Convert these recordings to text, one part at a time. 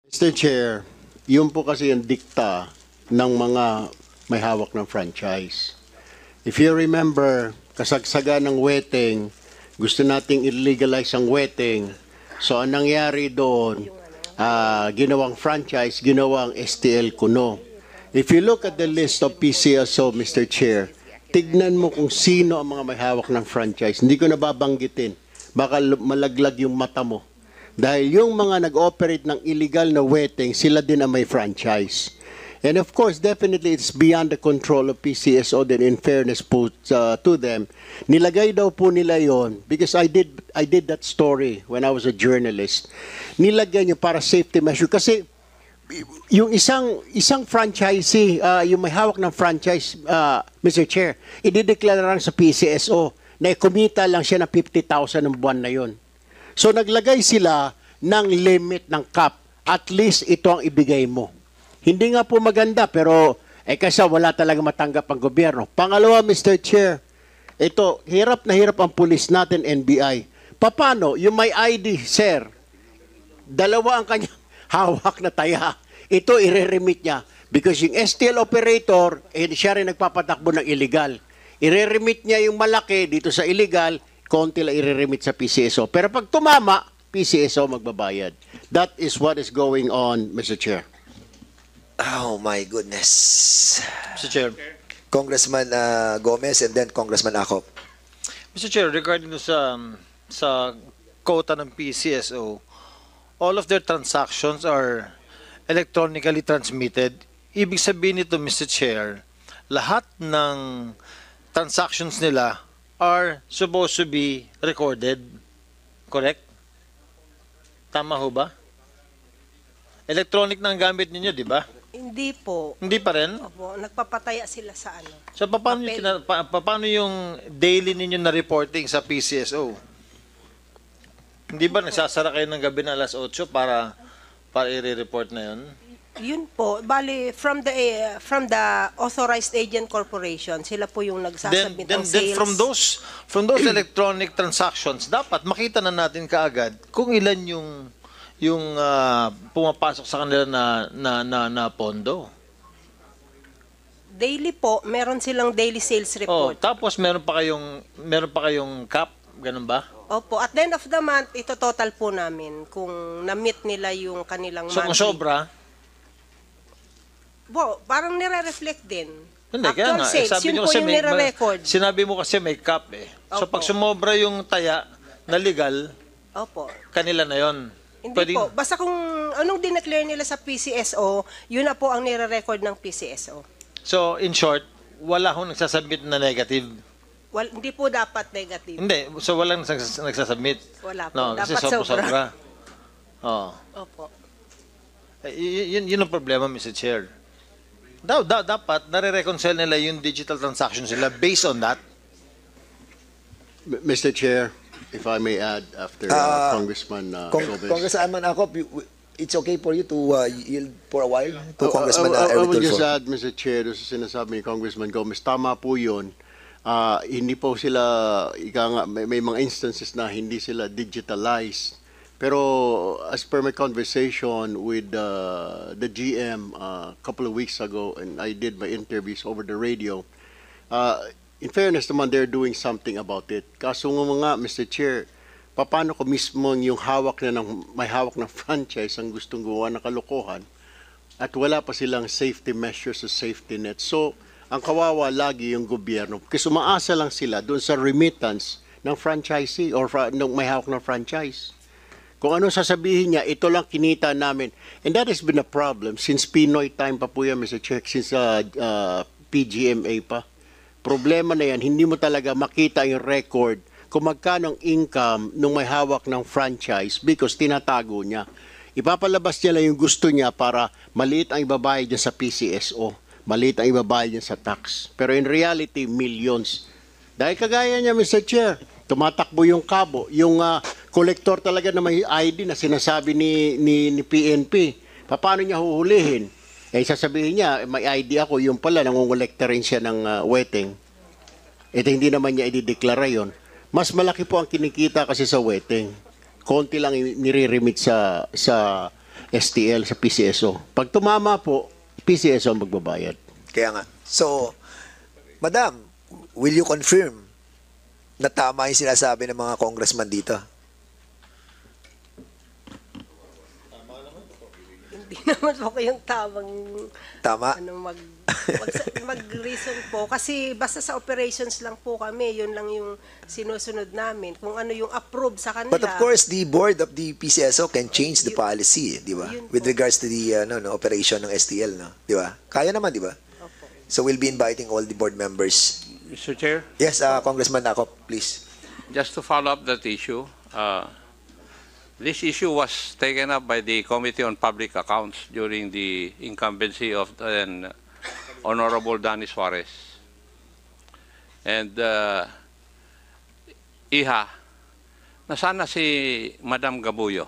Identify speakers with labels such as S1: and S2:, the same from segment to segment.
S1: Mr. Chair, yun po kasi yung dikta ng mga may hawak ng franchise. If you remember, kasagsaga ng wedding, gusto nating illegalize ang wedding. So, ang nangyari doon, ginawang franchise, ginawang STL Kuno. If you look at the list of PCSO, Mr. Chair, tignan mo kung sino ang mga may hawak ng franchise. Hindi ko nababanggitin. Baka malaglag yung mata mo. Dahil yung mga nag-operate ng illegal na wedding, sila din ang may franchise. And of course, definitely it's beyond the control of PCSO then in fairness po to them. Nilagay daw po nila yon because I did that story when I was a journalist. Nilagay nyo para safety measure kasi yung isang franchisee, yung may hawak ng franchise, Mr. Chair, idideklara lang sa PCSO na kumita lang siya ng 50,000 ng buwan na yon. So naglagay sila ng limit ng cap. At least ito ang ibigay mo. Hindi nga po maganda pero kasi wala talaga matanggap ang gobyerno. Pangalawa, Mr. Chair, ito, hirap na hirap ang pulis natin, NBI. Paano? Yung may ID, sir, dalawa ang kanyang hawak na taya. Ito, ireremit niya. Because yung STL operator, siya rin nagpapatakbo ng illegal. Ireremit niya yung malaki dito sa illegal, konti lang ireremit sa PCSO. Pero pag tumama, PCSO magbabayad. That is what is going on, Mr. Chair.
S2: Oh my goodness.
S3: Mr. Chair.
S2: Congressman Gomez and then Congressman Acop.
S3: Mr. Chair, regarding sa quota ng PCSO, all of their transactions are electronically transmitted. Ibig sabihin nito, Mr. Chair, lahat ng transactions nila are supposed to be recorded. Correct? Tama ho ba? Electronic na ang gamit ninyo, di ba?
S4: Hindi po.
S3: Hindi pa rin?
S4: Opo, nagpapataya sila sa ano.
S3: So, paano yung daily ninyo na reporting sa PCSO? Hindi ba nagsasara kayo ng gabi na alas 8 para i-report na yun?
S4: Yun po, bali from the authorized agent corporation, sila po yung nagsasubmit ng
S3: Then
S4: sales.
S3: from those electronic transactions, dapat makita na natin kaagad kung ilan yung pumapasok sa kanila na pondo.
S4: Daily po, meron silang daily sales
S3: Oh,
S4: report.
S3: tapos meron pa kayong cap, ganun ba?
S4: Opo, at the end of the month, ito total po namin kung na-meet nila yung kanilang
S3: So kung
S4: monthly.
S3: sobra,
S4: Parang nire-reflect din.
S3: hindi, kaya
S4: Actual
S3: nga.
S4: sales,
S3: Sabi
S4: yun
S3: nyo
S4: po
S3: kasi
S4: yung nire-record.
S3: sinabi mo kasi may cap eh. So
S4: Opo.
S3: pag sumobra yung taya na legal,
S4: Opo.
S3: kanila na yon.
S4: Hindi po. Basta kung anong dineclare nila sa PCSO, yun na po ang nire-record ng PCSO.
S3: So in short, wala akong nagsasubmit na negative.
S4: Hindi po dapat negative.
S3: Hindi, so walang nagsasubmit.
S4: Wala po.
S3: No, kasi
S4: Dapat
S3: sobra. Oo.
S4: Opo.
S3: Yun ang problema, Mr. Chair. Dapat nare-reconcile nila yung digital transactions nila based on that.
S1: Mr. Chair, if I may add after Congressman Gomez.
S2: Congressman Acop, it's okay for you to yield for a while to Congressman
S1: I
S2: Erwin
S1: would just
S2: Tulfo.
S1: add, Mr. Chair, doon sa sinasabi ni Congressman Gomez, tama po yun. Hindi po sila, may mga instances na hindi sila digitalized. Pero as per my conversation with the GM a couple of weeks ago, and I did my interviews over the radio, in fairness naman, they're doing something about it. Kaso nga, Mr. Chair, paano ko mismo yung may hawak ng franchise ang gustong gawa ng kalokohan at wala pa silang safety measures sa safety net. So, ang kawawa lagi yung gobyerno kasi umaasa lang sila doon sa remittance ng franchisee or ng may hawak ng franchise. Kung ano sasabihin niya, ito lang kinita namin. And that has been a problem since Pinoy time pa po yan, Mr. Chair, since PGMA pa. Problema na yan, hindi mo talaga makita yung record kung magkano ang income nung may hawak ng franchise because tinatago niya. Ipapalabas niya lang yung gusto niya para maliit ang ibabayad niya sa PCSO, maliit ang ibabayad niya sa tax. Pero in reality, millions. Dahil kagaya niya, Mr. Chair, tumatakbo yung kabo, yung kolektor talaga na may ID na sinasabi ni PNP. Paano niya huhulihin? Sasabihin niya, may ID ako, yung pala, nangungulekta rin siya ng wedding. Hindi naman niya idideklara yon. Mas malaki po ang kinikita kasi sa wedding. Konti lang nire-remit sa STL sa PCSO. Pag tumama po, PCSO ang magbabayad.
S2: Kaya nga. So, Madam, will you confirm na tama yung sinasabi ng mga congressman dito?
S4: Hindi naman po kayong tamang
S2: Tama?
S4: mag-reason po. Kasi basta sa operations lang po kami, yun lang yung sinusunod namin. Kung ano yung approve sa kanila.
S2: But of course, the board of the PCSO can change the policy, di ba?
S4: Yun
S2: With
S4: po.
S2: regards to the operation ng STL, no? Di ba? Kaya naman, di ba?
S4: Opo.
S2: So we'll be inviting all the board members.
S5: Mr. Chair,
S2: Yes, Congressman Akop, please.
S5: just to follow up that issue, this issue was taken up by the Committee on Public Accounts during the incumbency of then Honorable Danny Suarez. And Iha, nasana si Madam Gabuyo?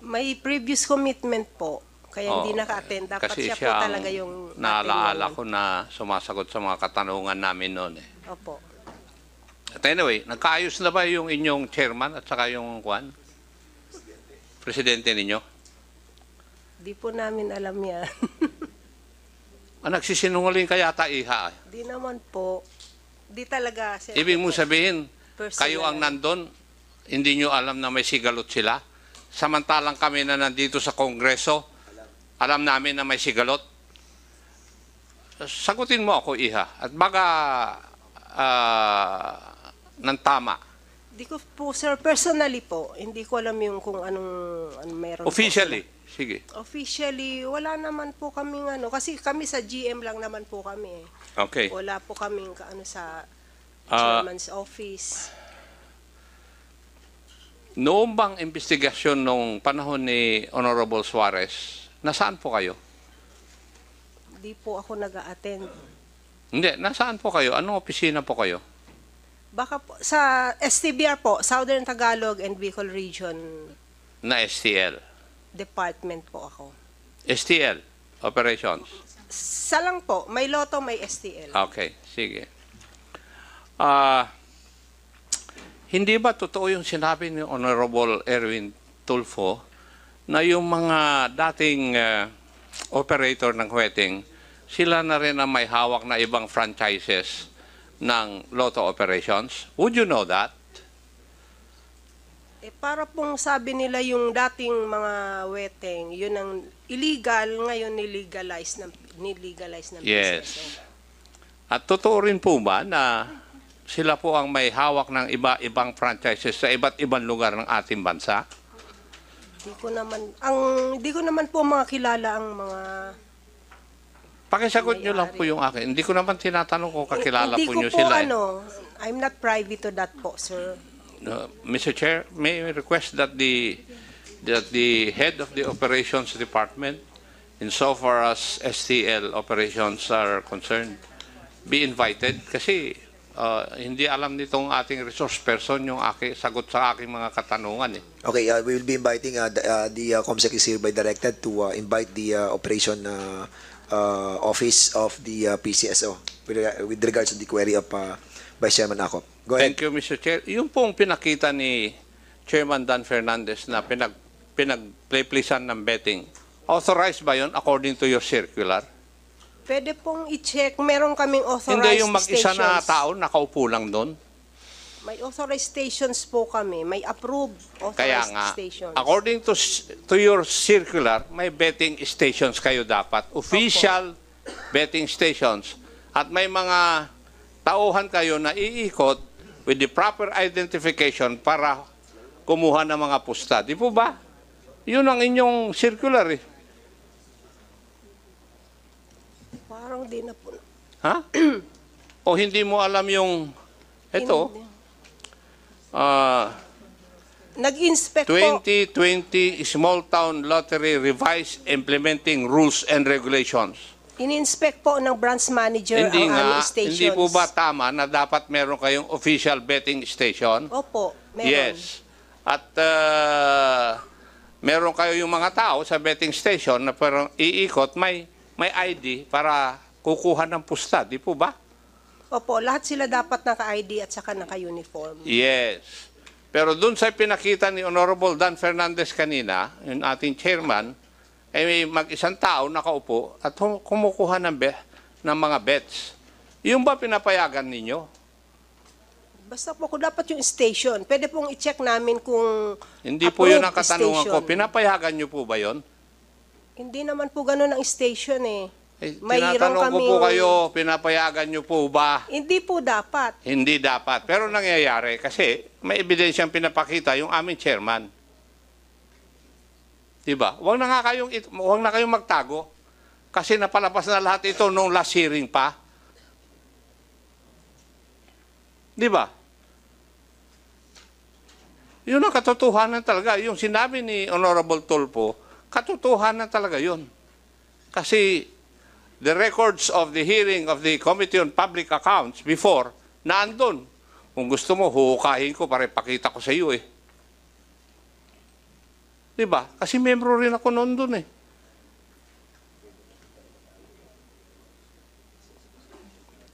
S4: May previous commitment po. Kaya hindi
S5: Oo,
S4: naka-attend. Dapat
S5: kasi
S4: siya po
S5: siya ang
S4: talaga yung
S5: naalaala
S4: attend
S5: ko na sumasagot sa mga katanungan namin noon eh.
S4: ngayon. Opo.
S5: At anyway, nagkaayos na ba yung inyong chairman at saka yung presidente ninyo?
S4: Di po namin alam yan.
S5: Nagsisinungaling ka yata, Iha.
S4: Di naman po. Di talaga. Sir.
S5: Ibig mo sabihin,
S4: Personal.
S5: kayo ang nandun, hindi nyo alam na may sigalot sila. Samantalang kami na nandito sa Kongreso, alam namin na may sigalot. Sagutin mo ako, Iha. At baka ng tama.
S4: Di ko po, sir, personally po, hindi ko alam yung kung anong meron po.
S5: Officially. Sige.
S4: Officially, wala naman po kaming kasi kami sa GM lang naman po kami.
S5: Okay.
S4: Wala po kaming sa
S5: Ah,
S4: chairman's office.
S5: Noong bang investigasyon nung panahon ni Honorable Suarez, nasaan po kayo?
S4: Di po ako nag-a-attend.
S5: Hindi, nasaan po kayo? Anong opisina po kayo?
S4: Baka po, sa STBR po, Southern Tagalog and Bicol Region
S5: Na STL.
S4: Department po ako.
S5: STL Operations.
S4: Sa lang po, may loto, may STL.
S5: Okay, sige. Hindi ba totoo yung sinabi ni Honorable Erwin Tulfo na yung mga dating operator ng Hueting, sila na rin ang may hawak na ibang franchises ng Lotto operations? Would you know that?
S4: Para pong sabi nila yung dating mga weteng, yun ang illegal, ngayon nilegalize ng business.
S5: Yes. At totoo rin po ba na sila po ang may hawak ng iba-ibang franchises sa iba't ibang lugar ng ating bansa?
S4: Di ko naman po mga kilala ang mga
S5: Pakisagot nyo lang po yung akin. Hindi ko naman tinatanong kung kakilala
S4: hindi
S5: po
S4: ko
S5: nyo
S4: po
S5: sila.
S4: I'm not privy to that po, sir.
S5: Mr. Chair, may I request that the head of the operations department, insofar as STL operations are concerned, be invited kasi hindi alam nitong ating resource person yung sagot sa aking mga katanungan eh.
S2: Okay, we will be inviting the COMSEC is hereby directed to invite the operation office of the PCSO with regards to the query of Vice Chairman Akop. Go ahead.
S5: Thank you, Mr. Chair. Yung pong pinakita ni Chairman Dan Fernandez na pinag-playplisan ng betting, authorized ba yun according to your circular?
S4: Pwede pong i-check. Meron kaming authorized
S5: Hindi yung mag-isa na
S4: stations.
S5: tao nakaupo lang doon.
S4: May authorized stations po kami. May approved
S5: Kaya
S4: authorized
S5: nga,
S4: stations.
S5: according to your circular, may betting stations kayo dapat. Official betting stations. At may mga tauhan kayo na iikot with the proper identification para kumuha ng mga pusta. Di po ba? Yun ang inyong circular eh.
S4: Parang di na po.
S5: Ha? O hindi mo alam yung ito,
S4: Nag-inspect po.
S5: 2020 Small Town Lottery Revised Implementing Rules and Regulations.
S4: In-inspect po ng branch manager
S5: Hindi
S4: ang
S5: nga,
S4: aming stations.
S5: hindi po ba tama na dapat meron kayong official betting station?
S4: Opo, meron.
S5: Yes. At meron kayo yung mga tao sa betting station na parang iikot, may ID para kukuha ng pusta, di po ba?
S4: Opo, lahat sila dapat naka-ID at saka naka-uniform.
S5: Yes. Pero dun sa pinakita ni Honorable Dan Fernandez kanina, yung ating chairman, ay may mag-isang tao nakaupo at kumukuha ng mga bets. Yung ba pinapayagan ninyo?
S4: Basta po kung dapat yung station, pwede pong i-check namin kung
S5: Hindi po yun ang
S4: approved
S5: katanungan ko.
S4: station.
S5: Pinapayagan nyo po ba yun?
S4: Hindi naman po ganun ang station eh.
S5: Eh,
S4: Mayroon
S5: tinatanong ko po
S4: kaming-
S5: kayo, pinapayagan nyo po ba?
S4: Hindi po dapat.
S5: Hindi dapat. Pero nangyayari kasi may ebidensyang pinapakita yung aming chairman. Diba? Huwag na kayong magtago. Kasi napalabas na lahat ito nung last hearing pa. Diba? Yun ang katotohanan talaga. Yung sinabi ni Honorable Tulfo, katotohanan talaga yun. Kasi the records of the hearing of the Committee on Public Accounts before, naandun. Kung gusto mo, huhukahin ko para ipakita ko sa iyo eh. Diba? Kasi membro rin ako noon dun eh.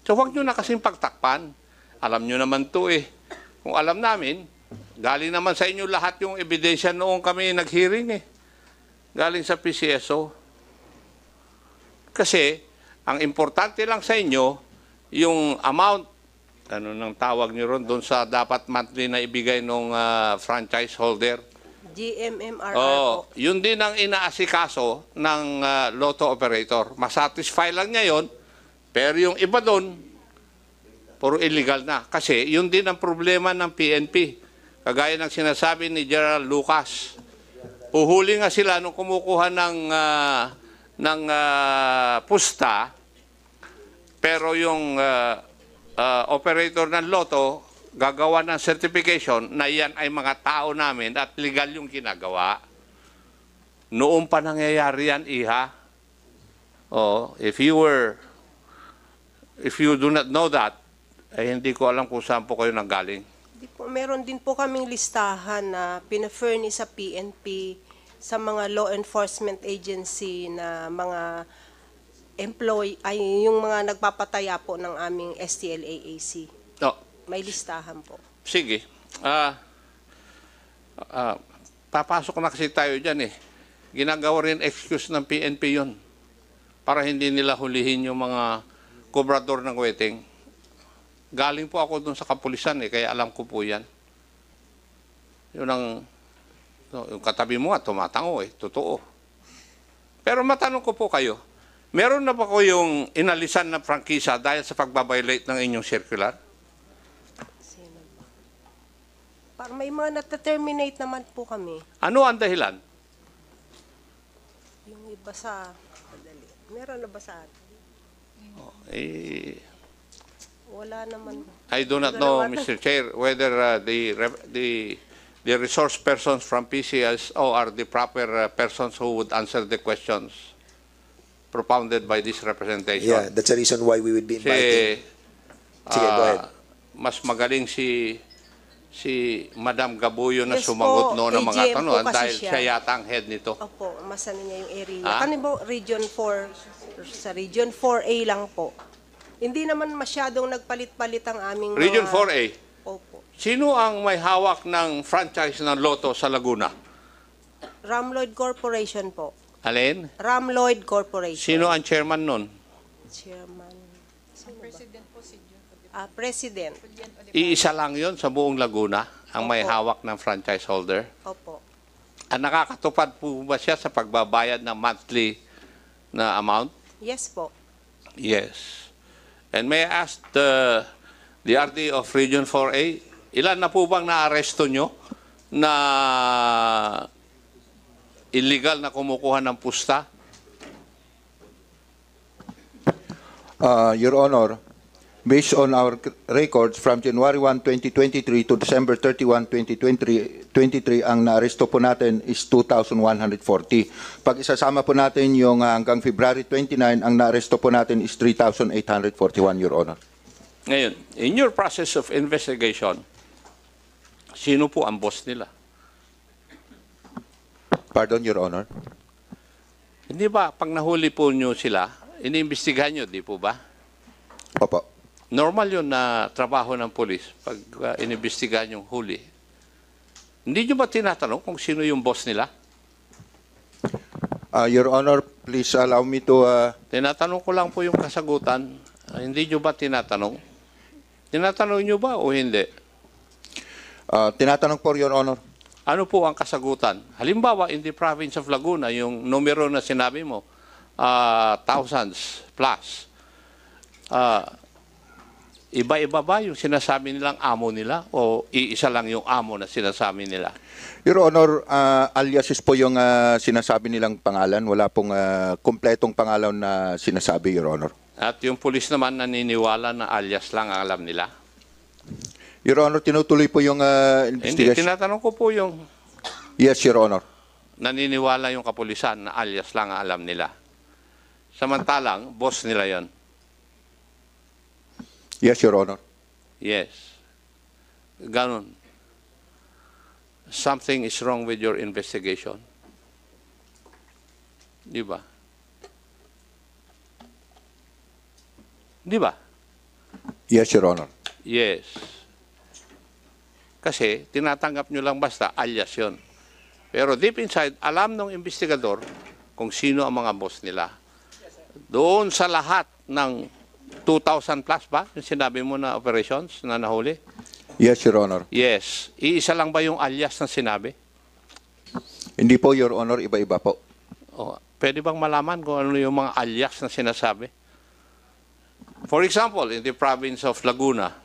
S5: So huwag nyo na kasing pagtakpan. Alam nyo naman to eh. Kung alam namin, galing naman sa inyo lahat yung ebidensya noong kami nag-hearing eh. Galing sa PCSO. Kasi, ang importante lang sa inyo, yung amount, ano nang tawag nyo ron, doon sa dapat monthly na ibigay ng franchise holder.
S4: GMMRR
S5: Oh,
S4: po.
S5: yun din ang inaasikaso ng lotto operator. Masatisfy lang niya yun, pero yung iba doon, puro illegal na. Kasi yun din ang problema ng PNP. Kagaya ng sinasabi ni General Lucas. Uhuli nga sila nung kumukuha ng pusta, pero yung operator ng lotto gagawa ng certification na yan ay mga tao namin at legal yung ginagawa. Noon pa nangyayari yan, Iha. Oh, if you do not know that, ay hindi ko alam kung saan po kayo nanggaling.
S4: Di po, meron din po kaming listahan na pina-furnish sa PNP sa mga law enforcement agency na mga yung mga nagpapataya po ng aming STLAAC.
S5: Oh,
S4: May listahan po.
S5: sige. Papasok na kasi tayo dyan eh. Ginagawa rin excuse ng PNP yun para hindi nila hulihin yung mga kobrador ng wedding. Galing po ako dun sa kapulisan eh, kaya alam ko po yan. Yun ang, yung katabi mo nga, tumatango eh, totoo. Pero matanong ko po kayo, meron na ba kayong inalisan na prangkisa dahil sa pagbabiolate ng inyong circular?
S4: Sino ba? Para may mga nata-terminate naman po kami.
S5: Ano ang dahilan?
S4: Yung iba sa... Madali. Meron na ba sa atin?
S5: Eh,
S4: Wala naman.
S5: I do not know, Mr. Chair, whether the resource persons from PCSO are the proper persons who would answer the questions propounded by this representation.
S2: Yeah, that's the reason why we would be inviting. Sige, go ahead.
S5: Mas magaling si Madam Gabuyo na
S4: Yes
S5: sumagot
S4: po,
S5: noon ng mga
S4: AGM po
S5: tanong
S4: kasi
S5: dahil
S4: siya.
S5: siya yata ang head nito.
S4: Opo, masano niya yung area.
S5: Ah?
S4: Kani po, Region 4, sa Region 4A lang po. Hindi naman masyadong nagpalit-palit ang aming
S5: Region
S4: mga...
S5: 4A,
S4: Opo.
S5: sino ang may hawak ng franchise ng Lotto sa Laguna?
S4: Ramloyd Corporation po.
S5: Alin?
S4: Ramloyd Corporation.
S5: Sino ang chairman nun?
S4: Chairman. Sino ba? President.
S5: Iisa lang yon sa buong Laguna ang may
S4: Opo.
S5: hawak ng franchise holder.
S4: Opo.
S5: Ang nakakatupad po ba siya sa pagbabayad ng monthly na amount?
S4: Yes po.
S5: Yes. And may I ask the RD of Region 4A, ilan na po bang naaresto nyo na illegal na kumukuha ng pusta?
S6: Your Honor, based on our records from January 1, 2023 to December 31, 2023, ang naaresto po natin is 2,140. Pag isasama po natin yung hanggang February 29, ang naaresto po natin is 3,841, Your Honor.
S5: Ngayon, in your process of investigation, sino po ang boss nila?
S6: Pardon, Your Honor?
S5: Hindi ba, pag nahuli po nyo sila, iniimbestigahan nyo, di po ba?
S6: Opo.
S5: Normal yun na trabaho ng polis pag inimbestigahan yung huli. Hindi nyo ba tinatanong kung sino yung boss nila?
S6: Your Honor, please allow me to...
S5: Tinatanong ko lang po yung kasagutan. Hindi nyo ba tinatanong? Tinatanong nyo ba o hindi?
S6: tinatanong po, Your Honor.
S5: Ano po ang kasagutan? Halimbawa, in the province of Laguna, yung numero na sinabi mo, thousands plus. Iba-iba ba yung sinasabi nilang amo nila o iisa lang yung amo na sinasabi nila?
S6: Your Honor, aliases po yung sinasabi nilang pangalan. Wala pong kompletong pangalan na sinasabi, Your Honor.
S5: At yung pulis naman naniniwala na alias lang ang alam nila?
S6: Your Honor, tinutuloy po yung
S5: Hindi,
S6: investigation.
S5: tinatanong ko po yung
S6: Yes, Your Honor.
S5: naniniwala yung kapulisan na alias lang ang alam nila. Samantalang, boss nila yon.
S6: Yes, Your Honor.
S5: Yes. Ganon. Something is wrong with your investigation. Di ba? Di ba?
S6: Yes, Your Honor.
S5: Yes. Kasi tinatanggap nyo lang basta alias yon. Pero deep inside, alam ng investigador kung sino ang mga boss nila. Doon sa lahat ng 2,000 plus ba? Yung sinabi mo na operations na nahuli?
S6: Yes, Your Honor.
S5: Yes. Iisa lang ba yung alias na sinabi?
S6: Hindi po, Your Honor. Iba-iba po.
S5: O, pwede bang malaman kung ano yung mga alias na sinasabi? For example, in the province of Laguna,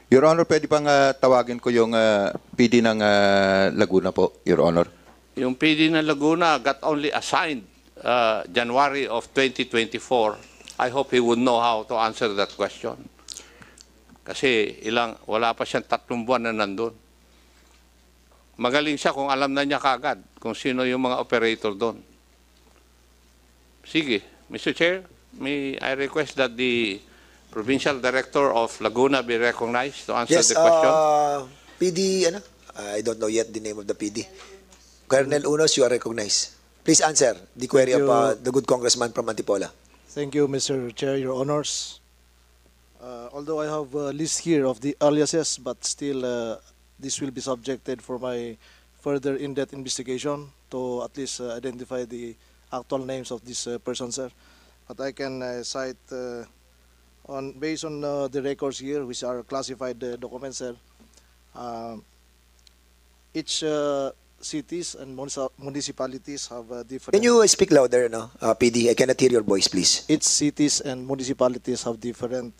S6: Your Honor, pwede bang tawagin ko yung PD ng Laguna po, Your Honor?
S5: yung PD ng Laguna got only assigned January of 2024. I hope he would know how to answer that question. Kasi wala pa siyang 3 buwan na nandun. Magaling siya kung alam na niya kagad kung sino yung mga operator doon. Sige, Mr. Chair, may I request that the Provincial Director of Laguna be recognized to answer
S2: Yes,
S5: the question.
S2: PD, ano? I don't know yet the name of the PD. Colonel Unos, you are recognized. Please answer the query
S7: Thank
S2: of
S7: you.
S2: the good congressman from Antipolo.
S7: Thank you, Mr. Chair, Your Honors. Although I have a list here of the aliases, but still this will be subjected for my further in-depth investigation to at least identify the actual names of these persons, sir. But I can cite based on the records here, which are classified documents, sir. Each cities and municipalities have different.
S2: Can you speak louder, no? PD, I cannot hear your voice, please.
S7: Each cities and municipalities have different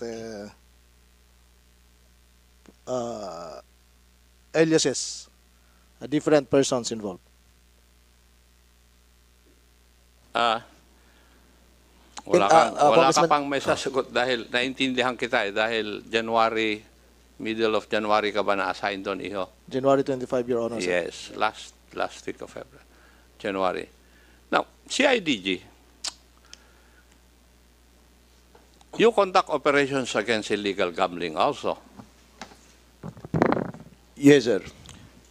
S7: aliases, different persons involved.
S5: Wala ka
S2: Congressman-
S5: pang may sasagot dahil naintindihan kita dahil middle of January ka ba na-assign doon, iho?
S7: January 25, Your Honor. Sir.
S5: Yes, last week of February, January. Now, CIDG, you conduct operations against illegal gambling also.
S8: Yes, sir.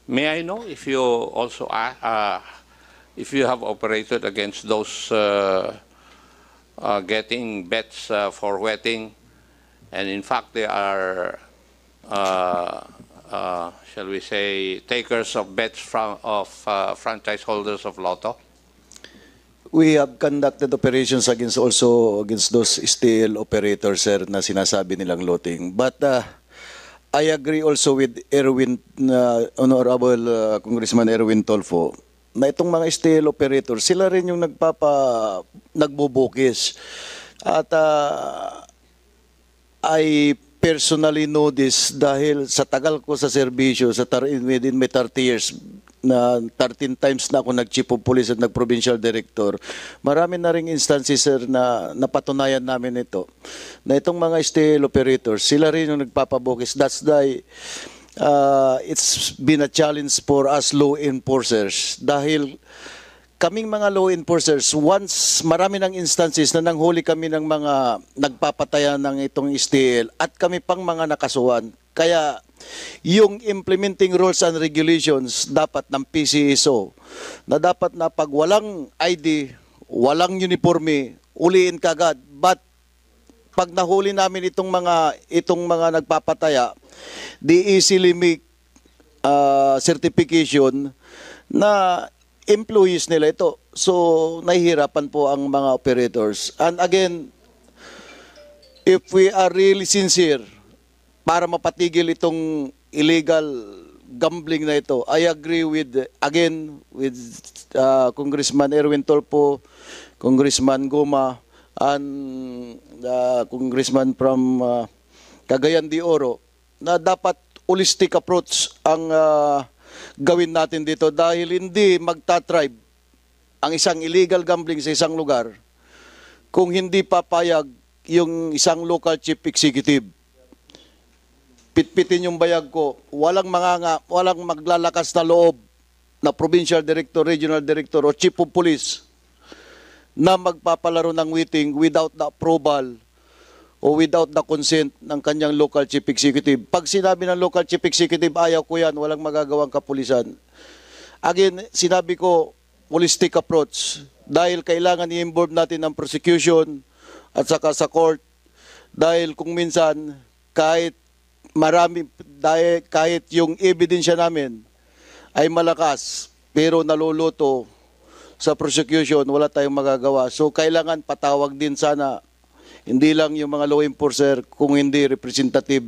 S5: May I know if you also if you have operated against those getting bets for wetting, and in fact they are shall we say takers of bets of franchise holders of Lotto?
S8: We have conducted operations against those steel operators, sir, na sinasabi nilang looting. But I agree also with Honorable Congressman Erwin Tolfo na itong mga steel operators, sila rin yung nagbubukis. At I personally know this dahil sa tagal ko sa serbisyo, within my 30 years, na 13 times na ako nag-chief of police at nag-provincial director. Marami na ring instances, sir, na napatunayan namin ito. Na itong mga steel operators, sila rin yung nagpapabukis. That's why it's been a challenge for us law enforcers. Dahil kaming mga law enforcers, once marami ng instances na nanghuli kami ng mga nagpapatayan ng itong STL at kami pang mga nakasuhan. Kaya yung implementing rules and regulations dapat ng PCSO na dapat na pag walang ID, walang uniforme, uliin kagad. But pag nahuli namin itong mga nagpapataya, they easily make certification na employees nila ito. So, nahihirapan po ang mga operators. And again, if we are really sincere para mapatigil itong illegal gambling na ito, I agree with Congressman Erwin Tolpo, Congressman Goma, and Congressman from Cagayan de Oro, na dapat holistic approach ang gawin natin dito dahil hindi magta-thrive ang isang illegal gambling sa isang lugar kung hindi papayag yung isang local chief executive. Pitpitin yung bayag ko, walang maglalakas na loob na provincial director, regional director o chief of police na magpapalaro ng waiting without the approval o without the consent ng kanyang local chief executive. Pag sinabi ng local chief executive, ayaw ko yan, walang magagawang kapulisan. Again, sinabi ko, holistic approach. Dahil kailangan i-involve natin ang prosecution at saka sa court. Dahil kung minsan, kahit yung ebidensya namin ay malakas, pero naluluto sa prosecution, wala tayong magagawa. So, kailangan patawag din sana, hindi lang yung mga law enforcer, kung hindi representative,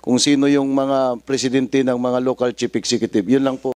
S8: kung sino yung mga presidente ng mga local chief executive. Yun lang po.